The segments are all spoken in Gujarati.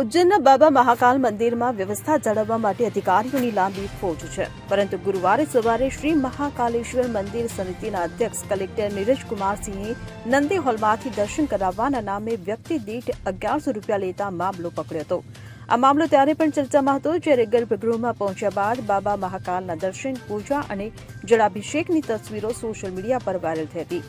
ઉજ્જૈનના બાબા મહાકાલ મંદિરમાં વ્યવસ્થા જાળવવા માટે અધિકારીઓની લાંબી ફોજ છે, પરંતુ ગુરુવારે સવારે શ્રી મહાકાલેશ્વર મંદિર સમિતિના અધ્યક્ષ કલેક્ટર નીરજ કુમારસિંહે નંદી હોલમાંથી દર્શન કરાવવાના નામે વ્યક્તિ દીઠ 1100 રૂપિયા લેતા મામલો પકડ્યો હતો. આ મામલો ત્યારે પણ ચર્ચામાં હતો જ્યારે ગર્ભગૃહમાં પહોંચ્યા બાદ બાબા મહાકાલના દર્શન, પૂજા અને જળાભિષેકની તસવીરો સોશિયલ મીડિયા પર વાયરલ થઈ હતી,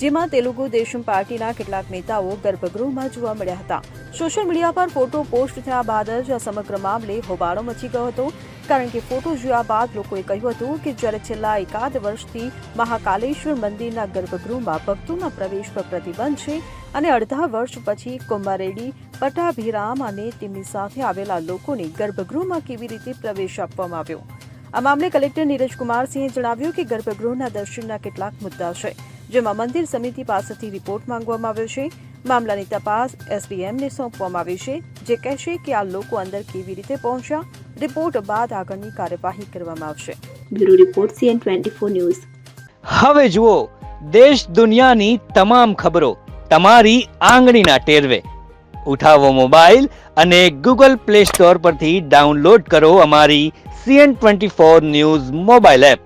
જેમાં તેલુગુ દેશમ પાર્ટીના કેટલાક નેતાઓ ગર્ભગૃહમાં જોવા મળ્યા હતા. સોશિયલ મીડિયા પર ફોટો પોસ્ટ થયા બાદ જ આ સમગ્ર મામલે હોબાળો મચી ગયો હતો, કારણ કે ફોટો જોયા બાદ લોકોએ કહ્યું હતું કે જ્યારે છેલ્લા એકાદ વર્ષથી મહાકાલેશ્વર મંદિરના ગર્ભગૃહમાં ભક્તોના પ્રવેશ પર પ્રતિબંધ છે અને અડધા વર્ષ પછી કોમારેડી પટાભીરામ અને તેમની સાથે આવેલા લોકોને ગર્ભગૃહમાં કેવી રીતે પ્રવેશ આપવામાં આવ્યો. આ મામલે કલેક્ટર નીરજ કુમારસિંહે જણાવ્યું કે ગર્ભગૃહના દર્શનના કેટલાક મુદ્દા છે, જેમાં મંદિર સમિતિ પાસેથી રિપોર્ટ માંગવામાં આવ્યો છે. મામલાની તપાસ એસડીએમને સોંપવામાં આવી છે, જે કહેશે કે આ લોકો અંદર કેવી રીતે પહોંચ્યા. રિપોર્ટ બાદ આગળની કાર્યવાહી કરવામાં આવશે. Bureau report CN24 news. હવે જુઓ દેશ દુનિયાની તમામ ખબરો તમારી આંગળીના ટેરવે. ઉઠાવો મોબાઈલ અને Google Play Store પરથી ડાઉનલોડ કરો અમારી CN24 ન્યૂઝ મોબાઈલ એપ.